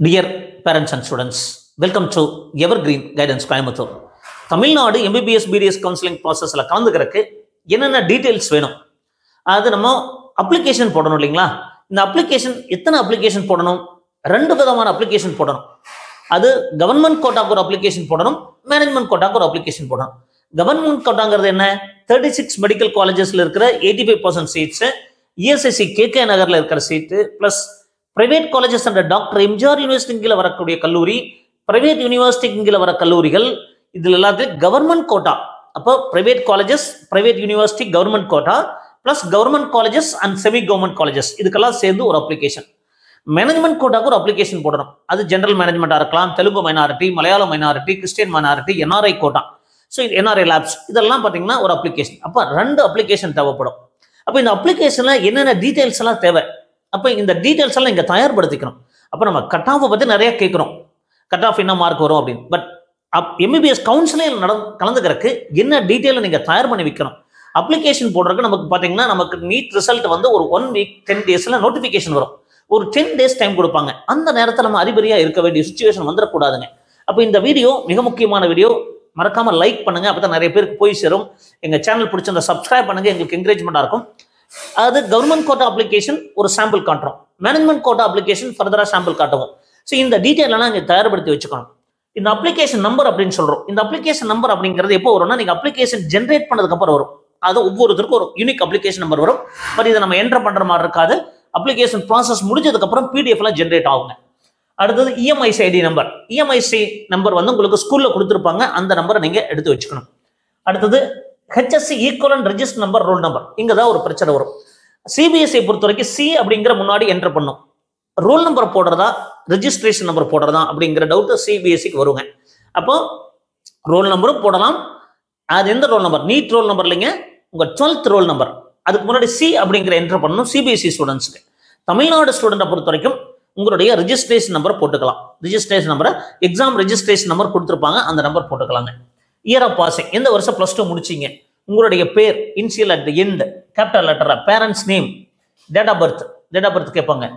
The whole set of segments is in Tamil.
Dear parents and students, welcome to Evergreen Guidance Coimbatore. Tamil Nadu MBBS BDS counselling ப்ராசஸில் கலந்துக்கிறதுக்கு என்னென்ன டீட்டெயில்ஸ் வேணும், அது நம்ம அப்ளிகேஷன் போடணும் இல்லைங்களா? இந்த அப்ளிகேஷன் எத்தனை அப்ளிகேஷன் போடணும்? 2 விதமான அப்ளிகேஷன் போடணும். அது கவர்மெண்ட் கோட்டாக்கு ஒரு அப்ளிகேஷன் போடணும், மேனேஜ்மெண்ட் கோட்டாக்கு ஒரு அப்ளிகேஷன் போடணும். கவர்மெண்ட் கோட்டாங்கிறது என்ன? 36 மெடிக்கல் காலேஜஸில் இருக்கிற 85% சீட்ஸு, ESIC KK நகரில் இருக்கிற seat plus private colleges and doctor MGR யூனிவர்சிட்டிங்கில் வரக்கூடிய கல்லூரி, பிரைவேட் யூனிவர்சிட்டிங்கில் வர கல்லூரிகள், இதில் எல்லாத்தையும் கவர்மெண்ட் கோட்டா. அப்போ private colleges, private university, government quota plus government colleges and semi government colleges, இதுக்கெல்லாம் சேர்ந்து ஒரு அப்ளிகேஷன். மேனேஜ்மெண்ட் கோட்டாக்கு ஒரு அப்ளிகேஷன் போடணும். அது ஜென்ரல் மேனேஜ்மெண்ட்டாக இருக்கலாம், தெலுங்கு மைனாரிட்டி, மலையாள minority, Christian minority, NRI quota, so NRI லேப்ஸ், இதெல்லாம் பார்த்தீங்கன்னா ஒரு அப்ளிகேஷன். அப்போ 2 அப்ளிகேஷன் தேவைப்படும். அப்போ இந்த அப்ளிகேஷனில் என்னென்ன டீட்டெயில்ஸ் எல்லாம் தேவை, அப்போ இந்த டீட்டெயில்ஸ் எல்லாம் இங்கே தயார்படுத்திக்கணும். அப்போ நம்ம கட் ஆஃபை பற்றி நிறைய கேட்குறோம், கட் ஆஃப் என்ன மார்க் வரும் அப்படின்னு. பட் MBBS கவுன்சிலிங் கலந்துக்கிறதுக்கு என்ன டீட்டெயிலை நீங்கள் தயார் பண்ணி வைக்கணும். அப்ளிகேஷன் போடுறதுக்கு நமக்கு பார்த்தீங்கன்னா நமக்கு நீட் ரிசல்ட் வந்து ஒரு 1 வீக் 10 டேஸில் நோட்டிஃபிகேஷன் வரும். ஒரு 10 டேஸ் டைம் கொடுப்பாங்க. அந்த நேரத்தில் நம்ம அறிபறியாக இருக்க வேண்டிய சுச்சுவேஷன் வந்துடக்கூடாதுங்க. அப்போ இந்த வீடியோ மிக முக்கியமான வீடியோ, மறக்காம லைக் பண்ணுங்க, அப்போ தான் நிறைய பேருக்கு போய் சேரும். எங்கள் சேனல் பிடிச்சிருந்த சப்ஸ்கிரைப் பண்ணுங்க, எங்களுக்கு என்கரேஜ்மெண்ட்டாக இருக்கும். அது கவர்மெண்ட் கோட்டா அப்ளிகேஷன் ஒரு சாம்பிள் காட்டுறோம், மேனேஜ்மெண்ட் கோட்டா அப்ளிகேஷன் ஃபர்தராக சாம்பிள் காட்டுவோம். ஸோ இந்த டீட்டெயிலெல்லாம் இங்கே தயார்படுத்தி வச்சுக்கணும். இந்த அப்ளிகேஷன் நம்பர் அப்படின்னு சொல்கிறோம். இந்த அப்ளிகேஷன் நம்பர் அப்படிங்கிறது எப்போ வரும்னா, நீங்கள் அப்ளிகேஷன் ஜென்ரேட் பண்ணதுக்கப்புறம் வரும். அது ஒவ்வொருத்தருக்கும் ஒரு யூனிக் அப்ளிகேஷன் நம்பர் வரும். பட் இதை நம்ம என்டர் பண்ணுற மாதிரி இருக்காது. அப்ளிகேஷன் ப்ராசஸ் முடிஞ்சதுக்கப்புறம் PDF-லாம் ஜென்ரேட் ஆகுங்க. அடுத்தது EMIC ID number. EMIC number வந்து உங்களுக்கு ஸ்கூலில் கொடுத்துருப்பாங்க, அந்த நம்பரை நீங்கள் எடுத்து வச்சுக்கணும். அடுத்தது HSC equivalent register number, roll number. இங்கே தான் ஒரு பிரச்சனை வரும். CBSE பொறுத்த வரைக்கும் C அப்படிங்கிற முன்னாடி என்டர் பண்ணும். ரோல் நம்பர் போடுறதா ரெஜிஸ்ட்ரேஷன் நம்பர் போடுறதா அப்படிங்கிற டவுட்டு CBSEக்கு வருங்க. அப்போ ரோல் நம்பரும் போடலாம். அது எந்த roll number? NEET roll number இல்லைங்க, உங்கள் 12th ரோல் நம்பர். அதுக்கு முன்னாடி C அப்படிங்கிற என்டர் பண்ணணும் CBSE ஸ்டூடெண்ட்ஸுக்கு. தமிழ்நாடு ஸ்டூடெண்ட்டை பொறுத்த வரைக்கும் உங்களுடைய ரெஜிஸ்ட்ரேஷன் நம்பரை போட்டுக்கலாம். ரெஜிஸ்ட்ரேஷன் நம்பரை எக்ஸாம் ரெஜிஸ்ட்ரேஷன் நம்பர் கொடுத்துருப்பாங்க, அந்த நம்பர் போட்டுக்கலாங்க. இயர் ஆஃப் பாசிங், எந்த வருஷம் +2 முடிச்சிங்க, உங்களுடைய பேர், initial at the end, capital லெட்டரா, parents name, date of birth கேட்பாங்க,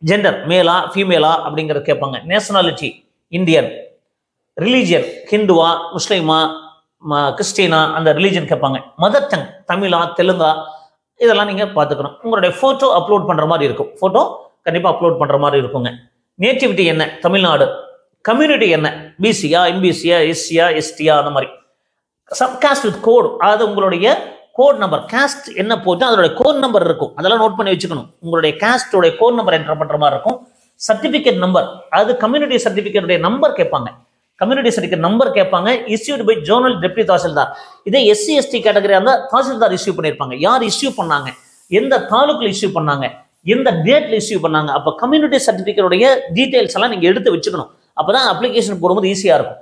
ஜெண்டர் மேலா ஃபீமேலா அப்படிங்கிறது கேட்பாங்க, நேஷனாலிட்டி இந்தியன், ரிலீஜியன் ஹிந்துவா முஸ்லீமா கிறிஸ்டினா, அந்த ரிலீஜன் கேட்பாங்க, மதர் டங் தமிழா தெலுங்கா, இதெல்லாம் நீங்கள் பார்த்துக்கணும். உங்களுடைய ஃபோட்டோ அப்லோட் பண்ணுற மாதிரி இருக்கும், ஃபோட்டோ கண்டிப்பாக அப்லோட் பண்ணுற மாதிரி இருக்குங்க. நேட்டிவிட்டி என்ன? தமிழ்நாடு. கம்யூனிட்டி என்ன? BCயா, MBCயா, SCயா, STயா, அந்த மாதிரி. சப்காஸ்ட் வித் கோட், அது உங்களுடைய கோட் நம்பர், காஸ்ட் என்ன போட்டு அதோட கோட் நம்பர் இருக்கும், அதெல்லாம் நோட் பண்ணி வச்சுக்கணும். உங்களுடைய காஸ்டோட கோட் நம்பர் என்டர் பண்ணுற மாதிரி இருக்கும். சர்டிஃபிகேட் நம்பர், அது கம்யூனிட்டி சர்டிஃபிகேட்டுடைய நம்பர் கேட்பாங்க, கம்யூனிட்டி சர்டிஃபிகேட் நம்பர் கேட்பாங்க. Issued by zonal deputy tahsildar. இதே SC ST கேட்டகரியாக இருந்தால் தாசில்தார் இஸ்யூ பண்ணியிருப்பாங்க. யார் இஸ்யூ பண்ணாங்க, எந்த தாலுக்கில் இஸ்யூ பண்ணாங்க, எந்த டேட்ல இஸ்யூ பண்ணாங்க. அப்போ கம்யூனிட்டி சர்டிஃபிகேட்டுடைய டீட்டெயில்ஸ் எல்லாம் நீங்கள் எடுத்து வச்சுக்கணும். அப்போதான் அப்ளிகேஷன் போடும்போது ஈஸியாக இருக்கும்.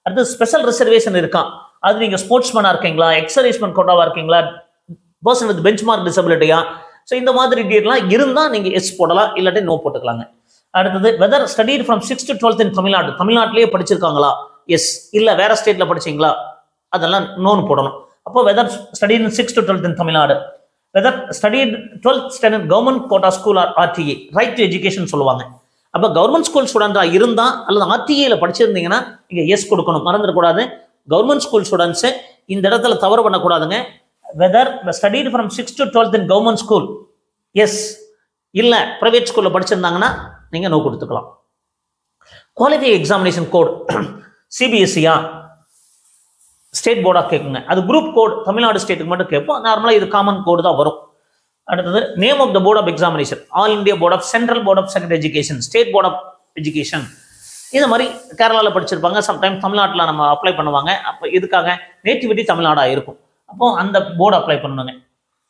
அடுத்து ஸ்பெஷல் ரிசர்வேஷன் இருக்கா, அது நீங்கள் ஸ்போர்ட்ஸ்மேனாக இருக்கீங்களா, எக்ஸர்வீஸ்மேன் கோட்டாவாக இருக்கீங்களா, பர்சன் வித் பெஞ்ச் மார்க் டிசபிலிட்டியா, ஸோ இந்த மாதிரி டீட்டெயிலாம் இருந்தால் நீங்கள் எஸ் போடலாம், இல்லாட்டி நோ போட்டுக்கலாங்க. அடுத்தது weather studied from 6th to 12th இன் தமிழ்நாடு, தமிழ்நாட்டிலேயே படிச்சிருக்காங்களா, எஸ், இல்லை வேற ஸ்டேட்டில் படிச்சிங்களா, அதெல்லாம் நோன்னு போடணும். அப்போ weather studied in 6th to 12th in Tamil Nadu, weather studied 12th standard government quota school or RTA, right to education சொல்லுவாங்க. அப்போ கவர்மெண்ட் ஸ்கூல் ஸ்டூடெண்ட்டாக இருந்தால் அல்லது RTAயில் படிச்சிருந்தீங்கன்னா நீங்கள் எஸ் கொடுக்கணும், மறந்துடக்கூடாது. கவர்மெண்ட் ஸ்கூல் ஸ்டூடெண்ட்ஸு இந்த இடத்துல தவறு பண்ணக்கூடாதுங்க. Whether studied from 6th to 12th in government school, yes, இல்லை ப்ரைவேட் ஸ்கூலில் படிச்சிருந்தாங்கன்னா நீங்கள் நோ கொடுத்துக்கலாம். குவாலிஃபை எக்ஸாமினேஷன் கோட் CBSEயா ஸ்டேட் போர்டாக கேட்குங்க, அது குரூப் கோட் தமிழ்நாடு ஸ்டேட்டுக்கு மட்டும் கேட்போம். நார்மலாக இது காமன் கோடு தான் வரும். அடுத்தது name of the board of examination, all India board of central board of secondary education, state board of education. இது மாதிரி கேரளாவில் படிச்சிருப்பாங்க, சம்டைம் தமிழ்நாட்டில் நம்ம அப்ளை பண்ணுவாங்க. அப்போ இதுக்காக நேட்டிவிட்டி தமிழ்நாடாக இருக்கும், அப்போ அந்த போர்டு அப்ளை பண்ணுங்க.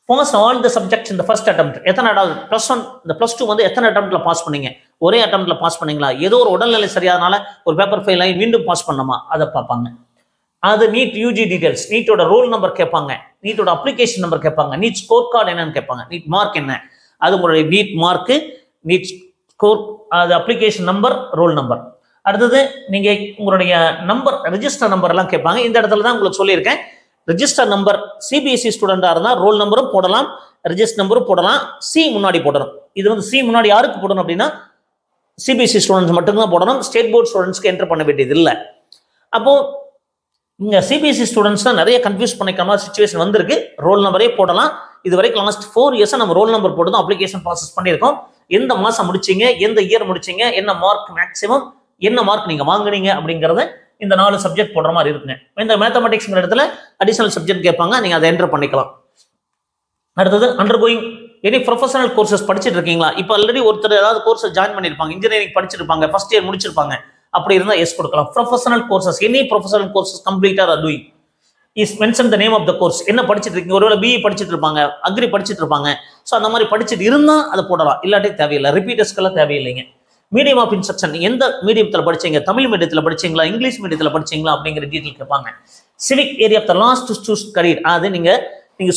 பாஸ் ஆல் த சப்ஜெக்ட்ஸ் இந்த ஃபர்ஸ்ட் அட்டெம்ப்ட், எத்தனை அதாவது +1 இந்த +2 வந்து எத்தனை அட்டெம்ப்ட்ல பாஸ் பண்ணீங்க, ஒரே அட்டெம்ப்ட்ல பாஸ் பண்ணீங்களா, ஏதோ ஒரு உடல்நிலை சரியாதனால ஒரு பேப்பர் ஃபெயில் ஆகி மீண்டும் பாஸ் பண்ணணுமா, அதை பார்ப்பாங்க. அது நீட் UG டீடைல்ஸ், நீட்டோட ரோல் நம்பர் கேட்பாங்க, நீட்டோட அப்ளிகேஷன் நம்பர் கேட்பாங்க, நீட் ஸ்கோர் கார்டு என்னன்னு கேட்பாங்க, நீட் மார்க் என்ன, அது உங்களுடைய நீட் மார்க்கு, நீட் ஸ்கோர், அது அப்ளிகேஷன் நம்பர், ரோல் நம்பர். அடுத்தது நீங்கள் உங்களுடைய நம்பர், ரெஜிஸ்டர் நம்பர் எல்லாம் கேட்பாங்க. இந்த இடத்துல தான் உங்களுக்கு சொல்லியிருக்கேன், ரெஜிஸ்டர் நம்பர் CBSE ஸ்டூடெண்டாக இருந்தால் ரோல் நம்பரும் போடலாம், ரெஜிஸ்டர் நம்பரும் போடலாம், C முன்னாடி போடணும். இது வந்து C முன்னாடி யாருக்கு போடணும் அப்படின்னா சிபிஎஸ்சி ஸ்டூடெண்ட்ஸ் மட்டும்தான் போடணும், ஸ்டேட் போர்ட் ஸ்டூடெண்ட்ஸ்க்கு என்டர் பண்ண வேண்டியது இல்லை. அப்போ இங்க சிபிஎஸ்சி ஸ்டூடெண்ட்ஸ் தான் நிறைய கன்ஃபியூஸ் பண்ணிக்காம சிச்சுவேஷன் வந்திருக்கு. ரோல் நம்பரே போடலாம். இது வரைக்கும் லாஸ்ட் 4 இயர்ஸா நம்ம ரோல் நம்பர் போட்டு தான் அப்ளிகேஷன் ப்ராசஸ் பண்ணியிருக்கோம். எந்த மாசம் முடிச்சீங்க, எந்த இயர் முடிச்சீங்க, என்ன மார்க் மேக்ஸிமம், என்ன மார்க் நீங்க வாங்குனீங்க அப்படிங்கறத இந்த 4 சப்ஜெக்ட் போடுற மாதிரி இருக்குங்க. இந்த மேத்தமெட்டிக்ஸ்ங்கிற இடத்துல அடிஷனல் சப்ஜெக்ட் கேட்பாங்க, நீங்க அதை என்டர் பண்ணிக்கலாம். அடுத்தது அண்டர்கோயிங் எனி ப்ரொஃபஷனல் கோர்சஸ் படிச்சுட்டு இருக்கீங்களா? இப்போ ஆல்ரெடி ஒருத்தர் ஏதாவது கோர்ஸ் ஜாயின் பண்ணியிருப்பாங்க, இன்ஜினியரிங் படிச்சிருப்பாங்க, ஃபர்ஸ்ட் இயர் முடிச்சிருப்பாங்க, அப்படி இருந்தால் எஸ் கொடுக்கலாம். Professional courses any professional courses கம்ப்ளீட்டா or doing is mention the name of the course. என்ன படிச்சுட்டு இருக்கீங்க? ஒருவேளை பிஇ படிச்சுட்டு இருப்பாங்க, அக்ரி படிச்சுட்டு இருப்பாங்க. ஸோ அந்த மாதிரி படிச்சுட்டு இருந்தால் அதை போடலாம், இல்லாட்டி தேவையில்லை. ரிப்பீட்டர்ஸ்க்கெல்லாம் தேவையில்லைங்க. மீடியம் ஆஃப் இன்ஸ்ட்ரக்ஷன் எந்த மீடியத்தில் படிச்சீங்க? தமிழ் மீடியத்தில் படிச்சீங்களா, இங்கிலீஷ் மீடியத்தில் படிச்சீங்களா அப்படிங்கிற டீட்டெயில் கேட்பாங்க. Civic area of the last choose career, அது நீங்க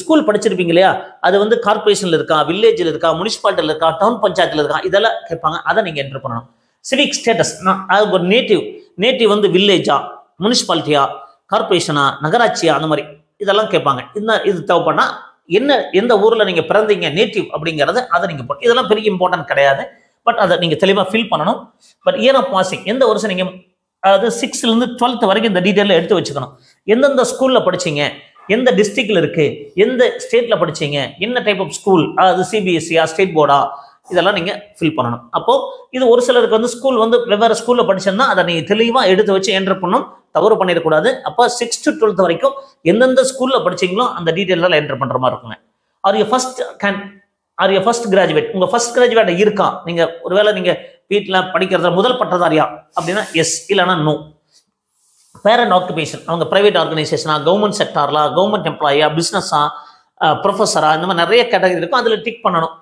ஸ்கூல் படிச்சிருப்பீங்க இல்லையா, அது வந்து கார்பரேஷன்ல இருக்கா, வில்லேஜில் இருக்கா, முனிசிபாலிட்டியில் இருக்கா, டவுன் பஞ்சாயத்தில் இருக்கா, இதெல்லாம் கேட்பாங்க. அதை நீங்க என்டர் பண்ணணும். சிவிக் ஸ்டேட்டஸ், அது ஒரு நேட்டிவ் வந்து வில்லேஜா, முனிசிபாலிட்டியா, கார்பரேஷனா, நகராட்சியா, அந்த மாதிரி இதெல்லாம் கேட்பாங்க. இது தேவைப்படா எந்த ஊர்ல நீங்க பிறந்தீங்க, நேட்டிவ் அப்படிங்கிறது அதை நீங்க இதெல்லாம் பெரிய இம்பார்ட்டன்ட் கிடையாது. பட் அதை நீங்க தெளிவாக ஃபில் பண்ணணும். பட் இயர் ஆஃப் பாசிங் எந்த வருஷம் நீங்க, அதாவது 6th இருந்து 12th வரைக்கும் இந்த டீட்டெயில எடுத்து வச்சுக்கணும். எந்தெந்த ஸ்கூல்ல படிச்சீங்க, எந்த டிஸ்ட்ரிக்ட்ல இருக்கு, எந்த ஸ்டேட்ல படிச்சீங்க, என்ன டைப் ஆஃப் ஸ்கூல், அது சிபிஎஸ்சியா, ஸ்டேட் போர்டா, இதெல்லாம் நீங்க ஃபில் பண்ணணும். அப்போ இது ஒரு சிலருக்கு வந்து ஸ்கூல் வந்து வெவ்வேறு ஸ்கூல்ல படிச்சோம்னா அதை நீங்க தெளிவா எடுத்து வச்சு என்டர் பண்ணணும், தவறு பண்ணிடக்கூடாது. அப்போ 6th to 12th வரைக்கும் எந்தெந்த ஸ்கூல்ல படிச்சீங்களோ அந்த டீட்டெயிலாம் என்டர் பண்ற மாதிரி இருக்குங்க. ஆர் யூ ஃபர்ஸ்ட் கிராஜுவேட், உங்க ஃபர்ஸ்ட் கிராஜுவேட் இருக்கா, நீங்க ஒருவேளை நீங்க வீட்டில் படிக்கிறத முதல் பட்டதாரியா அப்படின்னா எஸ், இல்லைன்னா நோ. பேரண்ட் ஆக்குபேஷன், அவங்க பிரைவேட் ஆர்கனைசேஷனா, கவர்மெண்ட் செக்டார்லா, கவர்மெண்ட் எம்ப்ளாயா, பிசினஸா, ப்ரொஃபஸரா, இந்த மாதிரி நிறைய கேட்டகரி இருக்கும், அதில் டிக் பண்ணணும்.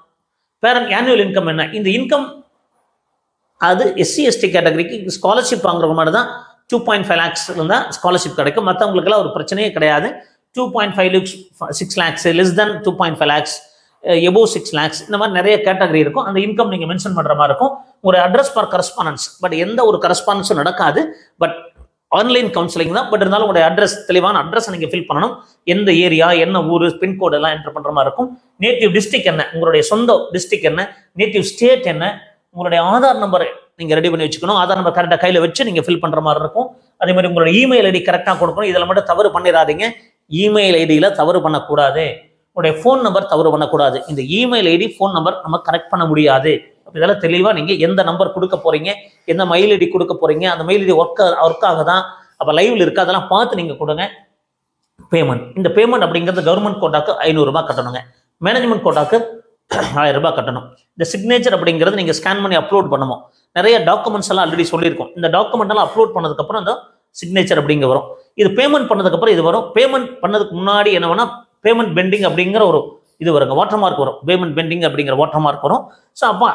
பேரண்ட் ஆனுவல் இன்கம் என்ன, இந்த இன்கம் அது எஸ்சி எஸ்டி கேட்டகரிக்கு ஸ்காலர்ஷிப் வாங்குற மாதிரி தான் 2.5 lakhs இருந்தால் ஸ்காலர்ஷிப் கிடைக்கும். மற்றவங்களுக்குலாம் ஒரு பிரச்சனையே கிடையாது. 2.5 lakhs, 6 lakhs, less than 2.5 lakhs, above 6 lakhs, இந்த மாதிரி நிறைய கேட்டகரி இருக்கும். அந்த இன்கம் நீங்க மென்ஷன் பண்ற மாதிரி இருக்கும். ஒரு அட்ரஸ் ஃபார் கரஸ்பாண்டன்ஸ், பட் எந்த ஒரு கரஸ்பாண்டன்ஸும் நடக்காது. பட் ஆன்லைன் கவுன்சிலிங் தான். பட் இருந்தாலும் உங்களுடைய அட்ரஸ், தெளிவான அட்ரஸ் நீங்க ஃபில் பண்ணணும். எந்த ஏரியா, என்ன ஊர், பின்கோடு எல்லாம் என்டர் பண்ற மாதிரி இருக்கும். நேட்டிவ் டிஸ்ட்ரிக்ட் என்ன, உங்களுடைய சொந்த டிஸ்ட்ரிக்ட் என்ன, நேட்டிவ் ஸ்டேட் என்ன, உங்களுடைய ஆதார் நம்பர் நீங்க ரெடி பண்ணி வச்சுக்கணும். ஆதார் நம்பர் கரெக்டாக கையில வச்சு நீங்க ஃபில் பண்ற மாதிரி இருக்கும். அதே மாதிரி உங்களுடைய இமெயில் ஐடி கரெக்டாக கொடுக்கணும். இதில் மட்டும் தவறு பண்ணிடாதீங்க. இமெயில் ஐடியில தவறு பண்ணக்கூடாது. உங்களுடைய ஃபோன் நம்பர் தவறு பண்ணக்கூடாது. இந்த இமெயில் ஐடி, ஃபோன் நம்பர் நம்ம கரெக்ட் பண்ண முடியாது. இதெல்லாம் தெளிவாக நீங்க எந்த நம்பர் கொடுக்க போறீங்க, எந்த மெயில் ஐடி கொடுக்க போறீங்க, அந்த மெயில் ஐடி ஒர்க் ஆகுதான், அப்போ லைவ்ல இருக்கு, அதெல்லாம் பார்த்து நீங்க கொடுங்க. பேமெண்ட், இந்த பேமெண்ட் அப்படிங்கிறது கவர்மெண்ட் கோட்டாக்கு 500 ரூபாய் கட்டணுங்க. மேனேஜ்மெண்ட் கோட்டாக்கு 1000 ரூபாய் கட்டணும். இந்த சிக்னேச்சர் அப்படிங்கிறது நீங்க ஸ்கேன் பண்ணி அப்லோட் பண்ணணும். நிறைய டாக்குமெண்ட்ஸ் எல்லாம் ஆல்ரெடி சொல்லியிருக்கோம். இந்த டாக்குமெண்ட் எல்லாம் அப்லோட் பண்ணதுக்கப்புறம் இந்த சிக்னேச்சர் அப்படிங்க வரும். இது பேமெண்ட் பண்ணதுக்கப்புறம் இது வரும். பேமெண்ட் பண்ணதுக்கு முன்னாடி என்ன வேணா பேமெண்ட் பெண்டிங் அப்படிங்கிற ஒரு இது வருங்க, வாட்டர் மார்க் வரும். பேமெண்ட் பெண்டிங் அப்படிங்கிற வாட்டர் மார்க் வரும். ஸோ அப்போ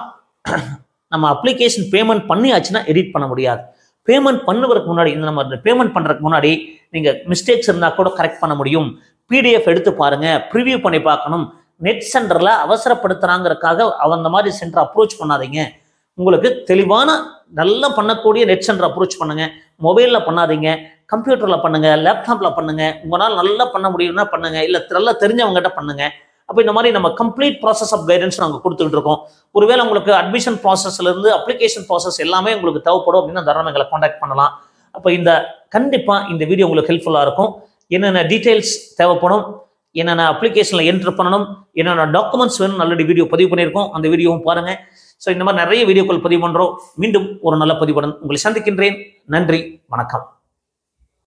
நம்ம அப்ளிகேஷன் பேமெண்ட் பண்ணியாச்சுன்னா எடிட் பண்ண முடியாது. பேமெண்ட் பண்ணுவதற்கு முன்னாடி, இந்த நம்ம பேமெண்ட் பண்றதுக்கு முன்னாடி நீங்க மிஸ்டேக்ஸ் இருந்தால் கூட கரெக்ட் பண்ண முடியும். பிடிஎஃப் எடுத்து பாருங்க, ப்ரிவியூ பண்ணி பார்க்கணும். நெட் சென்டர்ல அவசரப்படுத்துறாங்கிறதுக்காக அந்த மாதிரி சென்டர் அப்ரோச் பண்ணாதீங்க. உங்களுக்கு தெளிவான நல்லா பண்ணக்கூடிய நெட் சென்டர் அப்ரோச் பண்ணுங்க. மொபைலில் பண்ணாதீங்க, கம்ப்யூட்டரில் பண்ணுங்க, லேப்டாப்பில் பண்ணுங்க. உங்களால் நல்லா பண்ண முடியும்னா பண்ணுங்க, இல்லை நல்லா தெரிஞ்சவங்ககிட்ட பண்ணுங்க. அப்போ இந்த மாதிரி நம்ம கம்ப்ளீட் ப்ராசஸ் ஆஃப் கைடன்ஸ் நாங்கள் கொடுத்துட்டு இருக்கோம். ஒருவேளை உங்களுக்கு அட்மிஷன் ப்ராசஸ்ல இருந்து அப்ளிகேஷன் ப்ராசஸ் எல்லாமே உங்களுக்கு தேவைப்படும் அப்படின்னா தாராளமாக எங்களை காண்டாக்ட் பண்ணலாம். அப்போ கண்டிப்பாக இந்த வீடியோ உங்களுக்கு ஹெல்ப்ஃபுல்லாக இருக்கும். என்னென்ன டீட்டெயில்ஸ் தேவைப்படும், என்னென்ன அப்ளிகேஷனில் என்டர் பண்ணணும், என்னென்ன டாக்குமெண்ட்ஸ் வேணும், ஆல்ரெடி வீடியோ பதிவு பண்ணியிருக்கோம். அந்த வீடியோவும் பாருங்க. ஸோ இந்த மாதிரி நிறைய வீடியோக்கள் பதிவு பண்ணுறோம். மீண்டும் ஒரு நல்ல பதிவுடன் உங்களை சந்திக்கின்றேன். நன்றி, வணக்கம்.